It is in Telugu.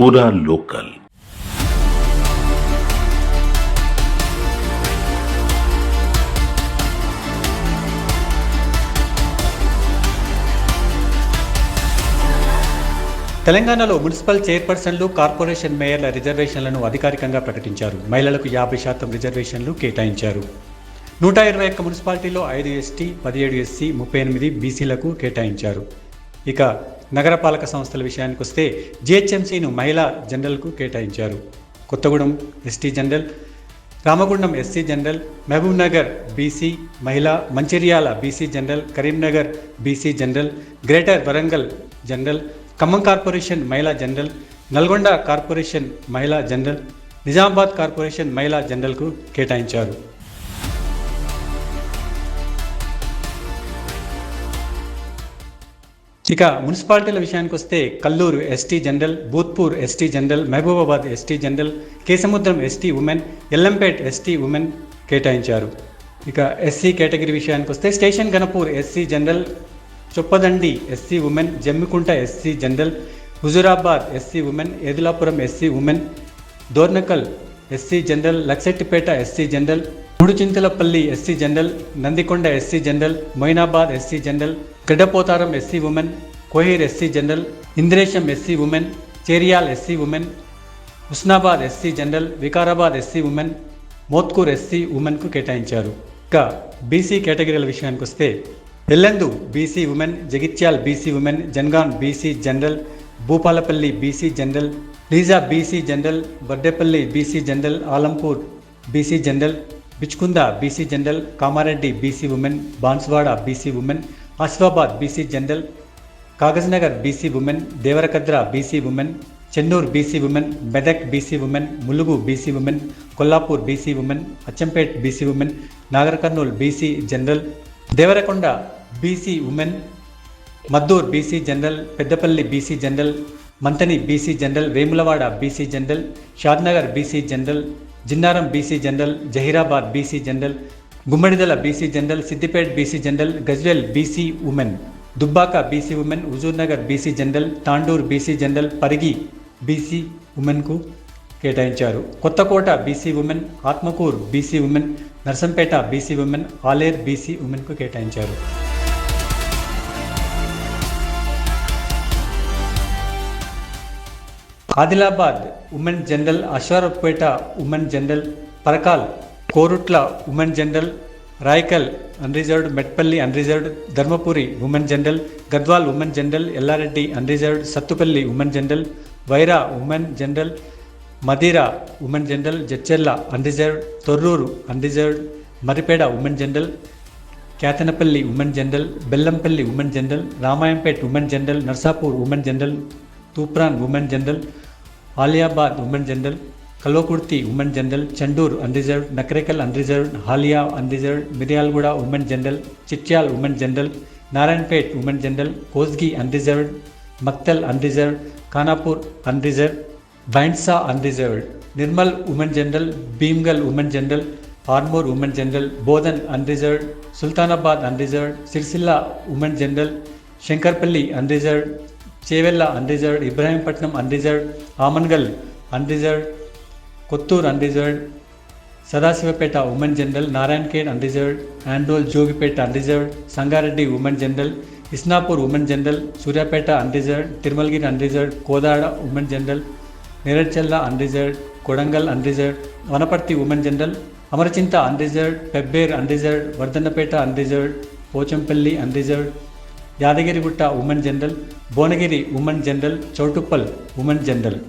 पूरा लोकल। తెలంగాణలో మున్సిపల్ చైర్పర్సన్లు, కార్పొరేషన్ మేయర్ల రిజర్వేషన్లను అధికారికంగా ప్రకటించారు. మహిళలకు 50% రిజర్వేషన్లు కేటాయించారు. 121 మున్సిపాలిటీలో 5 ఎస్టీ, 17 ఎస్సీ, 38 బీసీలకు కేటాయించారు. ఇక నగరపాలక సంస్థల విషయానికి వస్తే జిహెచ్ఎంసీను మహిళా జనరల్కు కేటాయించారు. Kothagudem ST general, Ramagundam SC general, Mahabubnagar BC మహిళా, Mancherial BC general, Karimnagar BC general, greater Warangal general, Khammam corporation మహిళా జనరల్, నల్గొండ కార్పొరేషన్ మహిళా జనరల్, నిజామాబాద్ కార్పొరేషన్ మహిళా జనరల్కు కేటాయించారు. ఇక మున్సిపాలిటీల విషయానికి వస్తే Kalluru ST general, Bhoothpur ST general, Mahabubabad ST general, Kesamudram ST women, Yellampet ST women కేటాయించారు. ఇక ఎస్సీ కేటగిరీ విషయానికి వస్తే station Ghanpur SC general, Choppadandi SC women, Jammikunta SC general, Huzurabad SC women, Edulapuram SC women, Dornakal SC general, Luxettipet SC general, Mudichinthalapalli SC general, Nandikonda SC general, Moinabad SC general, Gaddapotharam SC women, Kohir SC general, Indresham SC women, Cheriyal SC women, Husnabad SC general, Vikarabad SC women, Motkur SC ఉమెన్కు కేటాయించారు. ఇక బీసీ కేటగిరీల విషయానికి వస్తే Yellandu BC women, Jagtial BC women, Jangaon BC general, Bhupalpally BC general, Leeja BC general, Bardepalli BC general, Alampur BC general, Bichkunda BC general, Kamareddy BC women, Banswada BC women, Asifabad BC general, Kagaznagar BC women, Devarakadra BC women, Chennur BC women, Medak BC women, Mulugu BC women, Kollapur BC women, Achampet BC women, Nagar Kurnool BC general, Devarakonda BC women, Maddur BC general, Peddapalli BC general, Manthani BC general, Vemulawada BC general, Shadnagar BC general, Jinnaram BC general, Zaheerabad BC general, Gummadidala BC general, Siddipet BC general, Gajwel BC women, Dubbaka BC women, Huzurnagar BC general, Tandur BC general, Parigi BC ఉమెన్కు కేటాయించారు. Kothakota BC women, Atmakur BC women, Narsampet BC women, Aler BC ఉమెన్కు కేటాయించారు. Adilabad women general, Aswaraopet women general, Parkal Korutla women general, Raikal unreserved, Metpally unreserved, Dharmapuri women general, Gadwal women general, Yellareddy unreserved, Sathupally women general, Wyra women general, Madhira women general, Jadcherla unreserved, Thorrur unreserved, Maripeda women general, Kethanapalli women general, Bellampalli women general, Ramayampet women general, Narsapur women general, Toopran women general, Aliabad women general, Kalwakurthy women general, Chandur unreserved, Nakrekal unreserved, Haliya unreserved, Miryalaguda women general, Chityal women general, Narayanpet women general, Kosgi unreserved, Makthal unreserved, Khanapur unreserved, Bhainsa unreserved, Nirmal women general, Bheemgal women general, Armoor women general, Bodhan unreserved, Sultanabad unreserved, Sircilla women general, Shankarpally unreserved, Chevella unreserved, Ibrahimpatnam unreserved, Amangal unreserved, Kothur unreserved, Sadasivpet women general, Narayankhed unreserved, Andol Jogipet unreserved, Sangareddy women general, Isnapur women general, Suryapet unreserved, Thirumalagiri unreserved, Kodad women general, Neredcherla unreserved, Kodangal unreserved, Wanaparthy women general, Amarchinta unreserved, Pebbair unreserved, Wardhannapet unreserved, Pochampally unreserved, Yadagirigutta women general, Bhuvanagiri women general, Choutuppal women general.